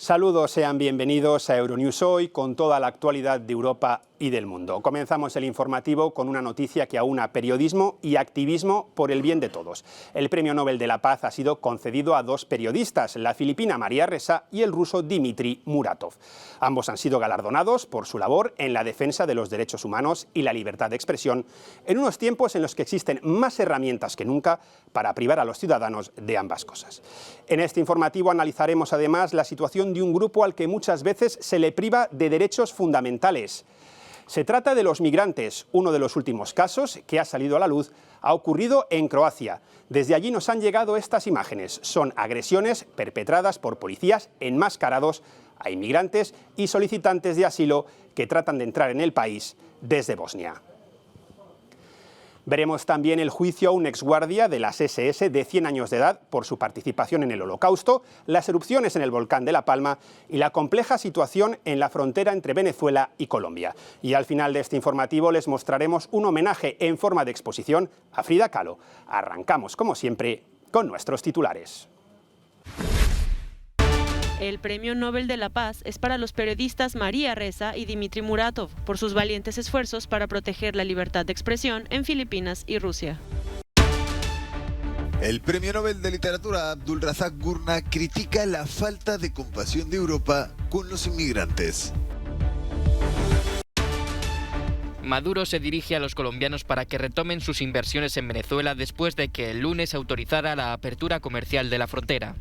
Saludos, sean bienvenidos a Euronews Hoy con toda la actualidad de Europa y del mundo. Comenzamos el informativo con una noticia que aúna periodismo y activismo por el bien de todos. El Premio Nobel de la Paz ha sido concedido a dos periodistas, la filipina María Ressa y el ruso Dmitry Muratov. Ambos han sido galardonados por su labor en la defensa de los derechos humanos y la libertad de expresión en unos tiempos en los que existen más herramientas que nunca para privar a los ciudadanos de ambas cosas. En este informativo analizaremos además la situación de un grupo al que muchas veces se le priva de derechos fundamentales. Se trata de los migrantes. Uno de los últimos casos que ha salido a la luz ha ocurrido en Croacia. Desde allí nos han llegado estas imágenes. Son agresiones perpetradas por policías enmascarados a inmigrantes y solicitantes de asilo que tratan de entrar en el país desde Bosnia. Veremos también el juicio a un exguardia de las SS de 100 años de edad por su participación en el Holocausto, las erupciones en el volcán de La Palma y la compleja situación en la frontera entre Venezuela y Colombia. Y al final de este informativo les mostraremos un homenaje en forma de exposición a Frida Kahlo. Arrancamos, como siempre, con nuestros titulares. El Premio Nobel de la Paz es para los periodistas María Ressa y Dmitry Muratov por sus valientes esfuerzos para proteger la libertad de expresión en Filipinas y Rusia. El Premio Nobel de Literatura Abdulrazak Gurna critica la falta de compasión de Europa con los inmigrantes. Maduro se dirige a los colombianos para que retomen sus inversiones en Venezuela después de que el lunes autorizara la apertura comercial de la frontera.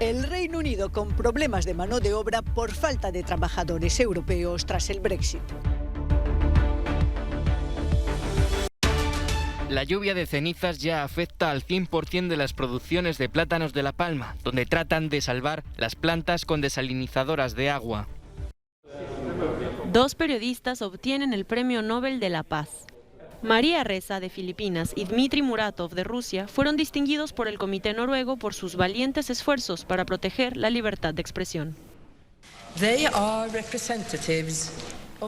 El Reino Unido con problemas de mano de obra por falta de trabajadores europeos tras el Brexit. La lluvia de cenizas ya afecta al 100% de las producciones de plátanos de La Palma, donde tratan de salvar las plantas con desalinizadoras de agua. Dos periodistas obtienen el Premio Nobel de la Paz. María Ressa, de Filipinas, y Dmitry Muratov, de Rusia, fueron distinguidos por el Comité Noruego por sus valientes esfuerzos para proteger la libertad de expresión.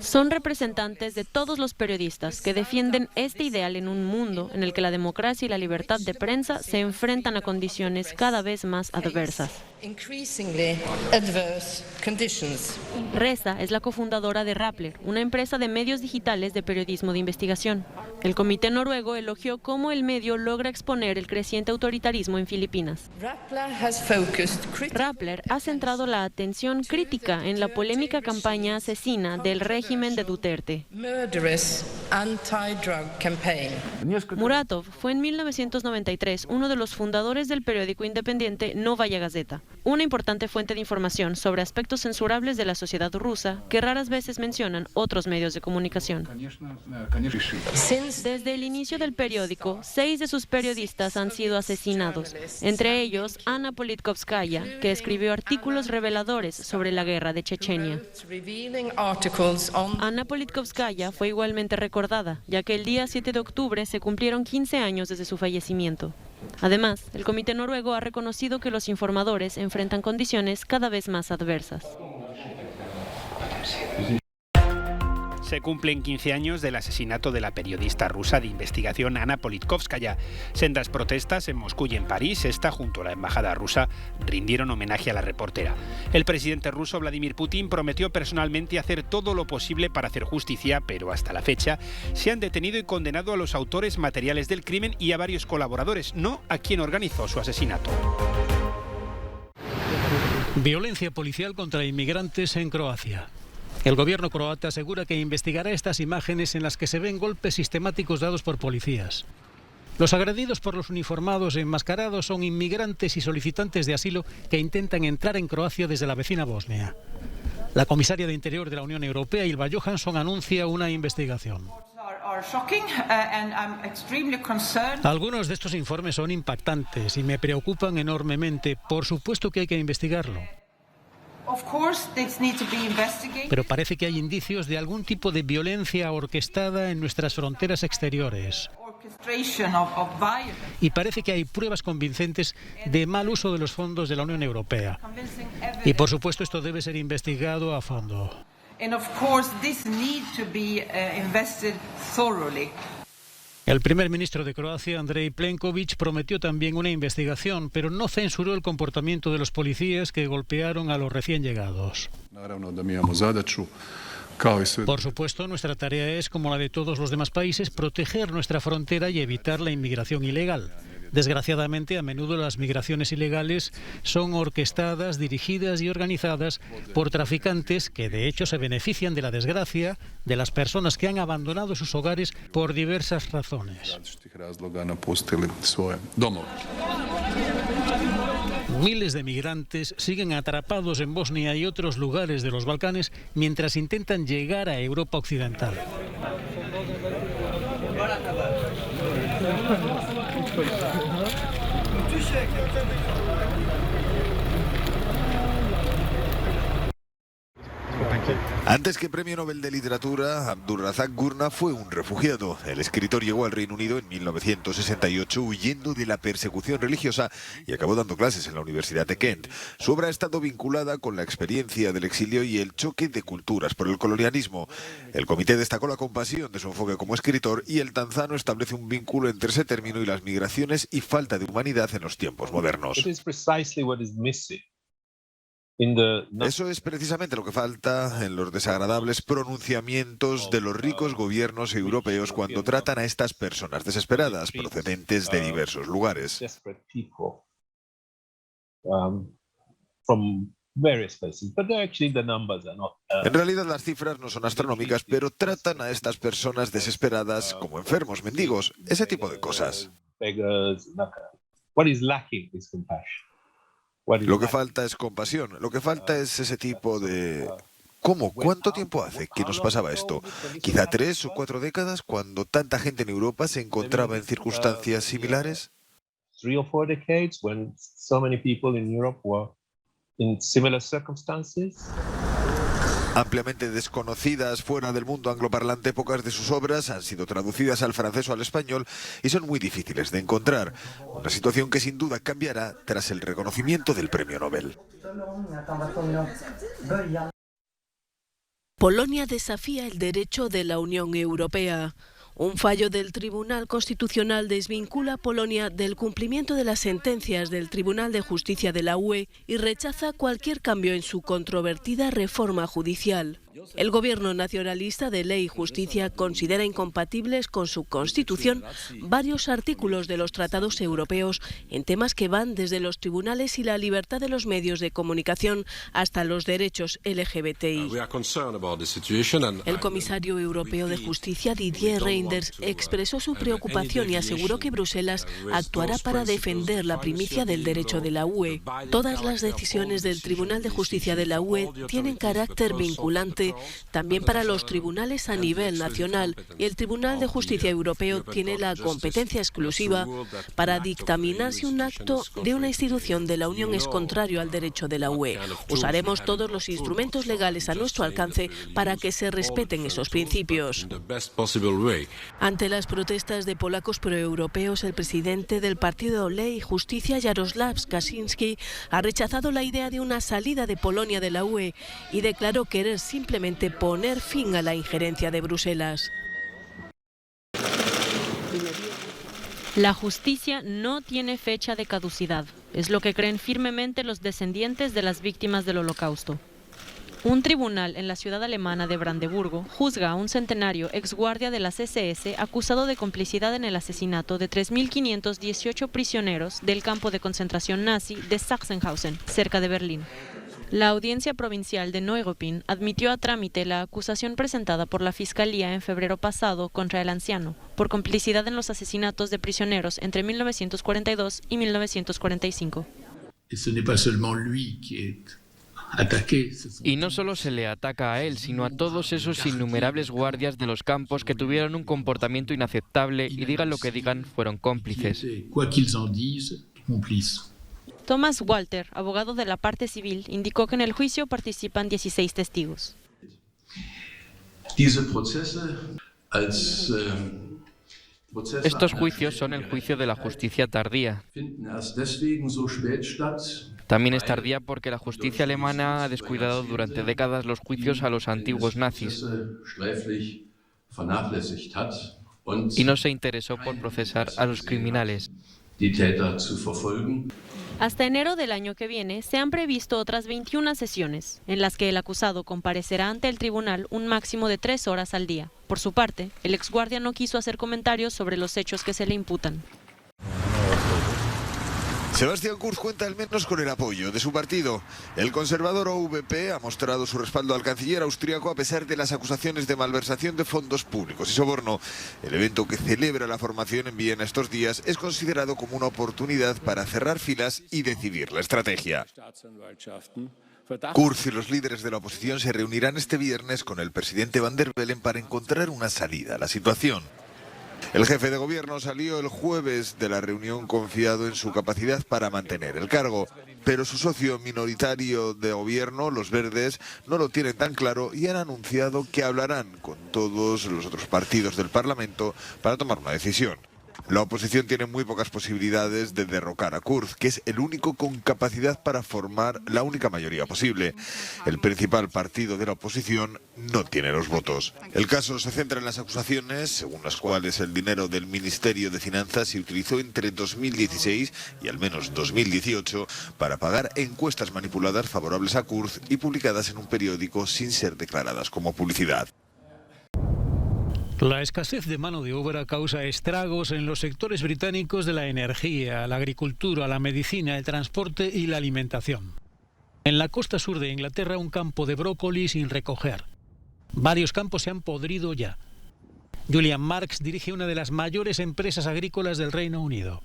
Son representantes de todos los periodistas que defienden este ideal en un mundo en el que la democracia y la libertad de prensa se enfrentan a condiciones cada vez más adversas. Ressa es la cofundadora de Rappler, una empresa de medios digitales de periodismo de investigación. El Comité Noruego elogió cómo el medio logra exponer el creciente autoritarismo en Filipinas. Rappler ha centrado la atención crítica en la polémica campaña asesina del régimen de Duterte. Muratov fue en 1993 uno de los fundadores del periódico independiente Novaya Gazeta, una importante fuente de información sobre aspectos censurables de la sociedad rusa que raras veces mencionan otros medios de comunicación. Desde el inicio del periódico, 6 de sus periodistas han sido asesinados, entre ellos Anna Politkovskaya, que escribió artículos reveladores sobre la guerra de Chechenia. Anna Politkovskaya fue igualmente recordada, ya que el día 7 de octubre se cumplieron 15 años desde su fallecimiento. Además, el Comité Noruego ha reconocido que los informadores enfrentan condiciones cada vez más adversas. Se cumplen 15 años del asesinato de la periodista rusa de investigación Anna Politkovskaya. Sendas protestas en Moscú y en París, esta junto a la embajada rusa, rindieron homenaje a la reportera. El presidente ruso Vladimir Putin prometió personalmente hacer todo lo posible para hacer justicia, pero hasta la fecha se han detenido y condenado a los autores materiales del crimen y a varios colaboradores, no a quien organizó su asesinato. Violencia policial contra inmigrantes en Croacia. El gobierno croata asegura que investigará estas imágenes en las que se ven golpes sistemáticos dados por policías. Los agredidos por los uniformados enmascarados son inmigrantes y solicitantes de asilo que intentan entrar en Croacia desde la vecina Bosnia. La comisaria de Interior de la Unión Europea, Ylva Johansson, anuncia una investigación. Algunos de estos informes son impactantes y me preocupan enormemente. Por supuesto que hay que investigarlo. Pero parece que hay indicios de algún tipo de violencia orquestada en nuestras fronteras exteriores. Y parece que hay pruebas convincentes de mal uso de los fondos de la Unión Europea. Y por supuesto esto debe ser investigado a fondo. El primer ministro de Croacia, Andrej Plenković, prometió también una investigación, pero no censuró el comportamiento de los policías que golpearon a los recién llegados. Por supuesto, nuestra tarea es, como la de todos los demás países, proteger nuestra frontera y evitar la inmigración ilegal. Desgraciadamente, a menudo las migraciones ilegales son orquestadas, dirigidas y organizadas por traficantes que, de hecho, se benefician de la desgracia de las personas que han abandonado sus hogares por diversas razones. Miles de migrantes siguen atrapados en Bosnia y otros lugares de los Balcanes mientras intentan llegar a Europa Occidental. Antes que Premio Nobel de Literatura, Abdulrazak Gurna fue un refugiado. El escritor llegó al Reino Unido en 1968 huyendo de la persecución religiosa y acabó dando clases en la Universidad de Kent. Su obra ha estado vinculada con la experiencia del exilio y el choque de culturas por el colonialismo. El comité destacó la compasión de su enfoque como escritor y el tanzano establece un vínculo entre ese término y las migraciones y falta de humanidad en los tiempos modernos. Eso es precisamente lo que falta en los desagradables pronunciamientos de los ricos gobiernos europeos cuando tratan a estas personas desesperadas procedentes de diversos lugares. En realidad las cifras no son astronómicas, pero tratan a estas personas desesperadas como enfermos, mendigos, ese tipo de cosas. Lo que falta es compasión, lo que falta es ese tipo de... ¿Cómo? ¿Cuánto tiempo hace que nos pasaba esto? ¿Quizá 3 o 4 décadas cuando tanta gente en Europa se encontraba en circunstancias similares? 3 o 4 decades when so many people in Europe were in similar circumstances. Ampliamente desconocidas fuera del mundo angloparlante, pocas de sus obras han sido traducidas al francés o al español y son muy difíciles de encontrar. Una situación que sin duda cambiará tras el reconocimiento del Premio Nobel. Polonia desafía el derecho de la Unión Europea. Un fallo del Tribunal Constitucional desvincula a Polonia del cumplimiento de las sentencias del Tribunal de Justicia de la UE y rechaza cualquier cambio en su controvertida reforma judicial. El gobierno nacionalista de Ley y Justicia considera incompatibles con su constitución varios artículos de los tratados europeos en temas que van desde los tribunales y la libertad de los medios de comunicación hasta los derechos LGBTI. El comisario europeo de Justicia, Didier Reynders, expresó su preocupación y aseguró que Bruselas actuará para defender la primicia del derecho de la UE. Todas las decisiones del Tribunal de Justicia de la UE tienen carácter vinculante también para los tribunales a nivel nacional y el Tribunal de Justicia Europeo tiene la competencia exclusiva para dictaminar si un acto de una institución de la Unión es contrario al derecho de la UE. Usaremos todos los instrumentos legales a nuestro alcance para que se respeten esos principios. Ante las protestas de polacos proeuropeos, el presidente del partido Ley y Justicia, Jarosław Kaczyński, ha rechazado la idea de una salida de Polonia de la UE y declaró querer simplemente poner fin a la injerencia de Bruselas. La justicia no tiene fecha de caducidad, es lo que creen firmemente los descendientes de las víctimas del Holocausto. Un tribunal en la ciudad alemana de Brandeburgo juzga a un centenario exguardia de las SS acusado de complicidad en el asesinato de 3.518 prisioneros del campo de concentración nazi de Sachsenhausen, cerca de Berlín. La audiencia provincial de Neuruppin admitió a trámite la acusación presentada por la Fiscalía en febrero pasado contra el anciano por complicidad en los asesinatos de prisioneros entre 1942 y 1945. Y no solo se le ataca a él, sino a todos esos innumerables guardias de los campos que tuvieron un comportamiento inaceptable y digan lo que digan, fueron cómplices. Thomas Walter, abogado de la parte civil, indicó que en el juicio participan 16 testigos. Estos juicios son el juicio de la justicia tardía. También es tardía porque la justicia alemana ha descuidado durante décadas los juicios a los antiguos nazis. y no se interesó por procesar a los criminales. Hasta enero del año que viene se han previsto otras 21 sesiones, en las que el acusado comparecerá ante el tribunal un máximo de 3 horas al día. Por su parte, el exguardia no quiso hacer comentarios sobre los hechos que se le imputan. Sebastián Kurz cuenta al menos con el apoyo de su partido. El conservador OVP ha mostrado su respaldo al canciller austríaco a pesar de las acusaciones de malversación de fondos públicos y soborno. El evento que celebra la formación en Viena estos días es considerado como una oportunidad para cerrar filas y decidir la estrategia. Kurz y los líderes de la oposición se reunirán este viernes con el presidente Van der Bellen para encontrar una salida a la situación. El jefe de gobierno salió el jueves de la reunión confiado en su capacidad para mantener el cargo, pero su socio minoritario de gobierno, los Verdes, no lo tienen tan claro y han anunciado que hablarán con todos los otros partidos del Parlamento para tomar una decisión. La oposición tiene muy pocas posibilidades de derrocar a Kurz, que es el único con capacidad para formar la única mayoría posible. El principal partido de la oposición no tiene los votos. El caso se centra en las acusaciones, según las cuales el dinero del Ministerio de Finanzas se utilizó entre 2016 y al menos 2018 para pagar encuestas manipuladas favorables a Kurz y publicadas en un periódico sin ser declaradas como publicidad. La escasez de mano de obra causa estragos en los sectores británicos de la energía, la agricultura, la medicina, el transporte y la alimentación. En la costa sur de Inglaterra, un campo de brócoli sin recoger. Varios campos se han podrido ya. Julian Marks dirige una de las mayores empresas agrícolas del Reino Unido.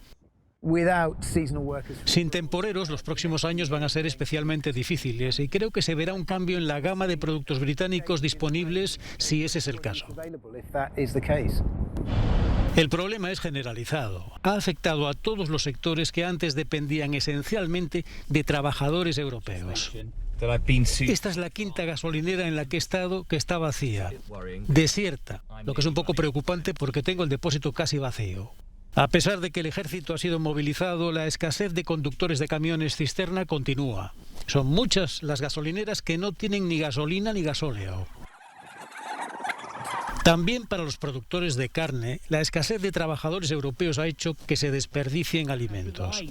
Sin temporeros, los próximos años van a ser especialmente difíciles y creo que se verá un cambio en la gama de productos británicos disponibles si ese es el caso. El problema es generalizado. Ha afectado a todos los sectores que antes dependían esencialmente de trabajadores europeos. Esta es la quinta gasolinera en la que he estado que está vacía, desierta, lo que es un poco preocupante porque tengo el depósito casi vacío. A pesar de que el ejército ha sido movilizado, la escasez de conductores de camiones cisterna continúa. Son muchas las gasolineras que no tienen ni gasolina ni gasóleo. También para los productores de carne, la escasez de trabajadores europeos ha hecho que se desperdicien alimentos.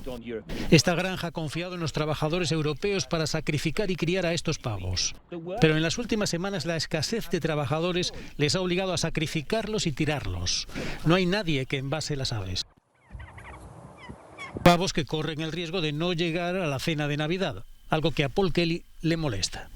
Esta granja ha confiado en los trabajadores europeos para sacrificar y criar a estos pavos. Pero en las últimas semanas la escasez de trabajadores les ha obligado a sacrificarlos y tirarlos. No hay nadie que envase las aves. Pavos que corren el riesgo de no llegar a la cena de Navidad, algo que a Paul Kelly le molesta.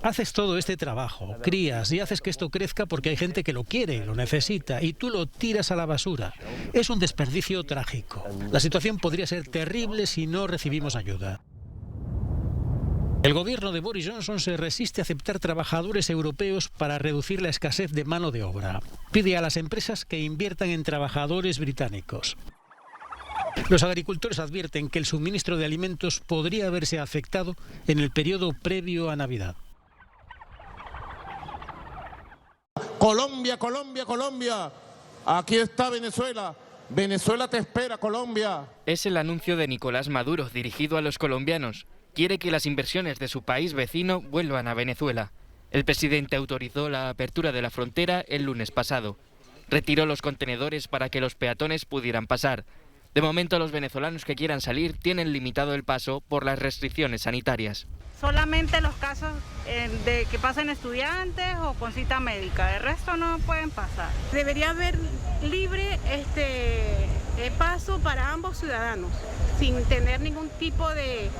Haces todo este trabajo, crías y haces que esto crezca porque hay gente que lo quiere, lo necesita y tú lo tiras a la basura. Es un desperdicio trágico. La situación podría ser terrible si no recibimos ayuda. El gobierno de Boris Johnson se resiste a aceptar trabajadores europeos para reducir la escasez de mano de obra. Pide a las empresas que inviertan en trabajadores británicos. Los agricultores advierten que el suministro de alimentos podría verse afectado en el periodo previo a Navidad. Colombia, Colombia, Colombia. Aquí está Venezuela. Venezuela te espera, Colombia. Es el anuncio de Nicolás Maduro dirigido a los colombianos. Quiere que las inversiones de su país vecino vuelvan a Venezuela. El presidente autorizó la apertura de la frontera el lunes pasado. Retiró los contenedores para que los peatones pudieran pasar. De momento, los venezolanos que quieran salir tienen limitado el paso por las restricciones sanitarias. Solamente los casos de que pasen estudiantes o con cita médica, el resto no pueden pasar. Debería haber libre paso para ambos ciudadanos, sin tener ningún tipo de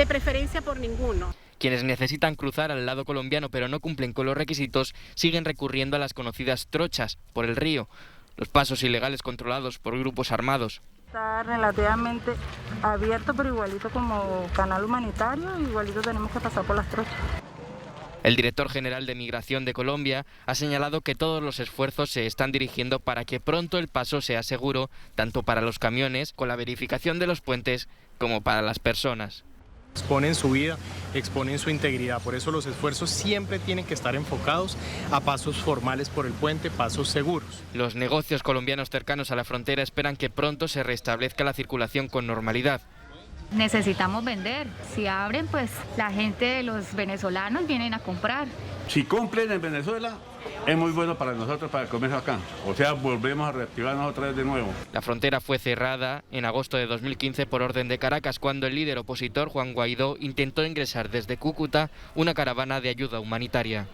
preferencia por ninguno. Quienes necesitan cruzar al lado colombiano pero no cumplen con los requisitos siguen recurriendo a las conocidas trochas por el río, los pasos ilegales controlados por grupos armados. Está relativamente abierto, pero igualito como canal humanitario, igualito tenemos que pasar por las trochas. El director general de Migración de Colombia ha señalado que todos los esfuerzos se están dirigiendo para que pronto el paso sea seguro, tanto para los camiones, con la verificación de los puentes, como para las personas. Exponen su vida, exponen su integridad, por eso los esfuerzos siempre tienen que estar enfocados a pasos formales por el puente, pasos seguros. Los negocios colombianos cercanos a la frontera esperan que pronto se restablezca la circulación con normalidad. Necesitamos vender. Si abren, pues la gente, los venezolanos vienen a comprar. Si cumplen en Venezuela, es muy bueno para nosotros, para el comercio acá. O sea, volvemos a reactivarnos otra vez de nuevo. La frontera fue cerrada en agosto de 2015 por orden de Caracas, cuando el líder opositor, Juan Guaidó, intentó ingresar desde Cúcuta una caravana de ayuda humanitaria.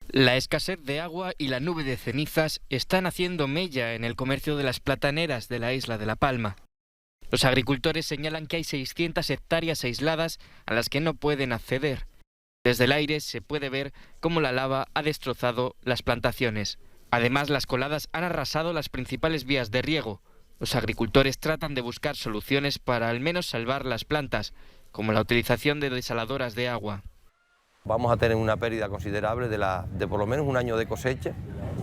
La escasez de agua y la nube de cenizas están haciendo mella en el comercio de las plataneras de la isla de La Palma. Los agricultores señalan que hay 600 hectáreas aisladas a las que no pueden acceder. Desde el aire se puede ver cómo la lava ha destrozado las plantaciones. Además, las coladas han arrasado las principales vías de riego. Los agricultores tratan de buscar soluciones para al menos salvar las plantas, como la utilización de desaladoras de agua. Vamos a tener una pérdida considerable de por lo menos un año de cosecha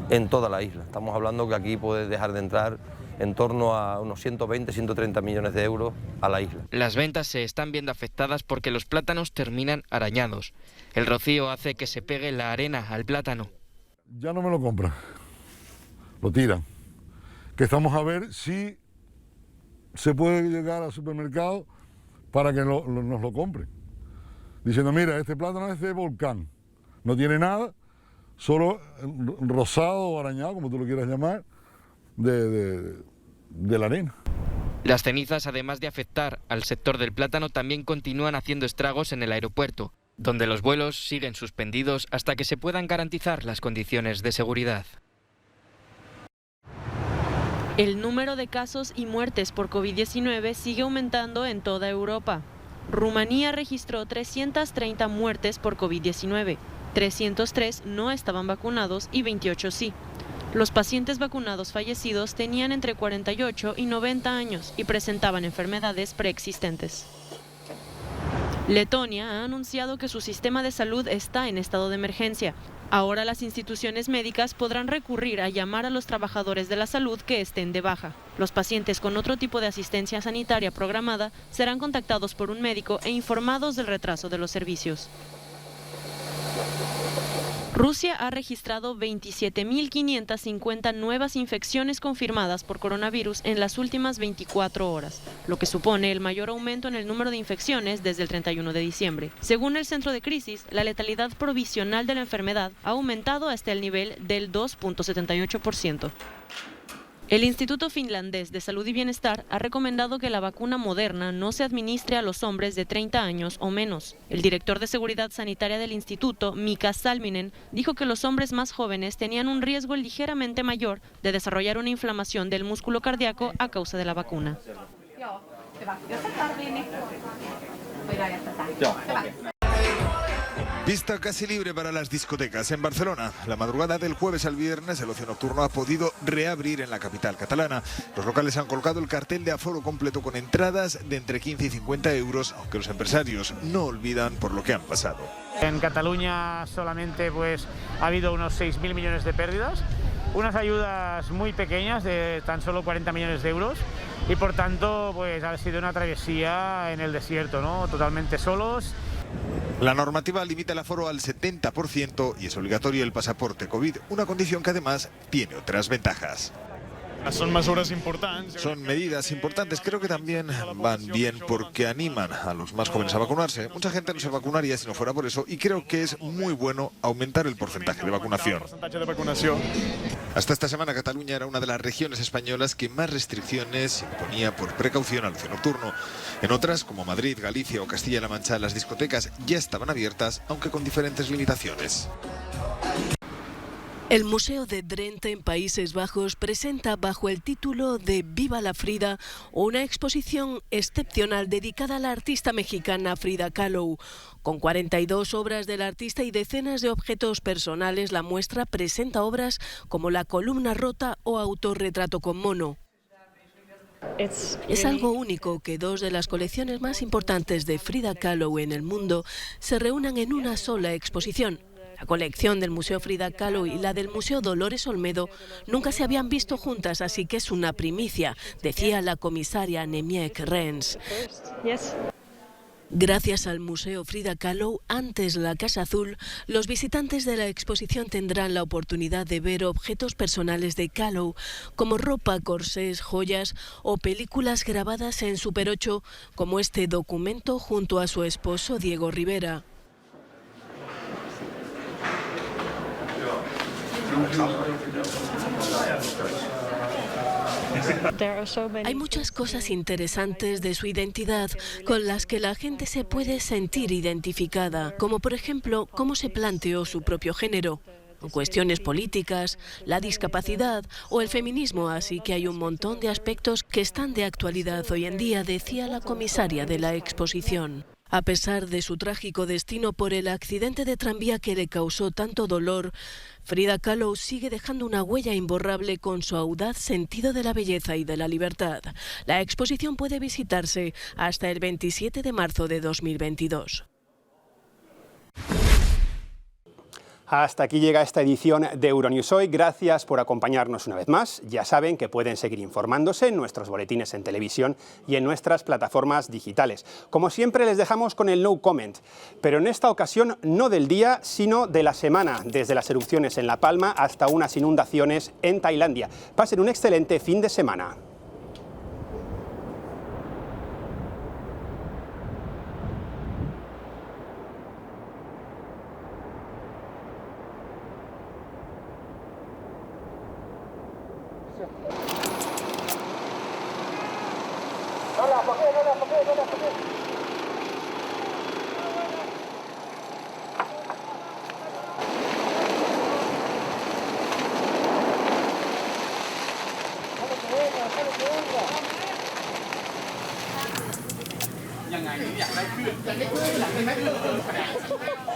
en toda la isla. Estamos hablando que aquí puede dejar de entrar en torno a unos 120, 130 millones de euros a la isla. Las ventas se están viendo afectadas porque los plátanos terminan arañados. El rocío hace que se pegue la arena al plátano. Ya no me lo compran, lo tiran. Que estamos a ver si se puede llegar al supermercado para que nos lo compren. Diciendo, mira, este plátano es de volcán, no tiene nada, solo rosado o arañado, como tú lo quieras llamar, de la arena. Las cenizas, además de afectar al sector del plátano, también continúan haciendo estragos en el aeropuerto, donde los vuelos siguen suspendidos hasta que se puedan garantizar las condiciones de seguridad. El número de casos y muertes por COVID-19 sigue aumentando en toda Europa. Rumanía registró 330 muertes por COVID-19, 303 no estaban vacunados y 28 sí. Los pacientes vacunados fallecidos tenían entre 48 y 90 años y presentaban enfermedades preexistentes. Letonia ha anunciado que su sistema de salud está en estado de emergencia. Ahora las instituciones médicas podrán recurrir a llamar a los trabajadores de la salud que estén de baja. Los pacientes con otro tipo de asistencia sanitaria programada serán contactados por un médico e informados del retraso de los servicios. Rusia ha registrado 27.550 nuevas infecciones confirmadas por coronavirus en las últimas 24 horas, lo que supone el mayor aumento en el número de infecciones desde el 31 de diciembre. Según el Centro de Crisis, la letalidad provisional de la enfermedad ha aumentado hasta el nivel del 2.78%. El Instituto Finlandés de Salud y Bienestar ha recomendado que la vacuna Moderna no se administre a los hombres de 30 años o menos. El director de Seguridad Sanitaria del instituto, Mika Salminen, dijo que los hombres más jóvenes tenían un riesgo ligeramente mayor de desarrollar una inflamación del músculo cardíaco a causa de la vacuna. Pista casi libre para las discotecas en Barcelona. La madrugada del jueves al viernes el ocio nocturno ha podido reabrir en la capital catalana. Los locales han colgado el cartel de aforo completo con entradas de entre 15 y 50 euros, aunque los empresarios no olvidan por lo que han pasado. En Cataluña solamente ha habido unos 6.000 millones de pérdidas, unas ayudas muy pequeñas de tan solo 40 millones de euros y por tanto ha sido una travesía en el desierto, ¿no? Totalmente solos. La normativa limita el aforo al 70% y es obligatorio el pasaporte COVID, una condición que además tiene otras ventajas. Son mesures importantes. Son medidas importantes, creo que también van bien porque animan a los más jóvenes a vacunarse. Mucha gente no se vacunaría si no fuera por eso y creo que es muy bueno aumentar el porcentaje de vacunación. Hasta esta semana Cataluña era una de las regiones españolas que más restricciones imponía por precaución al ocio nocturno. En otras, como Madrid, Galicia o Castilla-La Mancha, las discotecas ya estaban abiertas, aunque con diferentes limitaciones. El Museo de Drenthe en Países Bajos presenta bajo el título de Viva la Frida una exposición excepcional dedicada a la artista mexicana Frida Kahlo. Con 42 obras del artista y decenas de objetos personales, la muestra presenta obras como La columna rota o Autorretrato con mono. Es algo único que dos de las colecciones más importantes de Frida Kahlo en el mundo se reúnan en una sola exposición. La colección del Museo Frida Kahlo y la del Museo Dolores Olmedo nunca se habían visto juntas, así que es una primicia, decía la comisaria Nemiek Rens. Gracias al Museo Frida Kahlo, antes la Casa Azul, los visitantes de la exposición tendrán la oportunidad de ver objetos personales de Kahlo, como ropa, corsés, joyas o películas grabadas en Super 8, como este documento junto a su esposo Diego Rivera. Hay muchas cosas interesantes de su identidad con las que la gente se puede sentir identificada, como por ejemplo cómo se planteó su propio género, cuestiones políticas, la discapacidad o el feminismo, así que hay un montón de aspectos que están de actualidad hoy en día, decía la comisaria de la exposición. A pesar de su trágico destino por el accidente de tranvía que le causó tanto dolor, Frida Kahlo sigue dejando una huella imborrable con su audaz sentido de la belleza y de la libertad. La exposición puede visitarse hasta el 27 de marzo de 2022. Hasta aquí llega esta edición de Euronews Hoy. Gracias por acompañarnos una vez más. Ya saben que pueden seguir informándose en nuestros boletines en televisión y en nuestras plataformas digitales. Como siempre, les dejamos con el no comment, pero en esta ocasión no del día, sino de la semana, desde las erupciones en La Palma hasta unas inundaciones en Tailandia. Pasen un excelente fin de semana.ยังไงอยากได้ขึ้นอยากได้ขึ้นหลังได้ไหม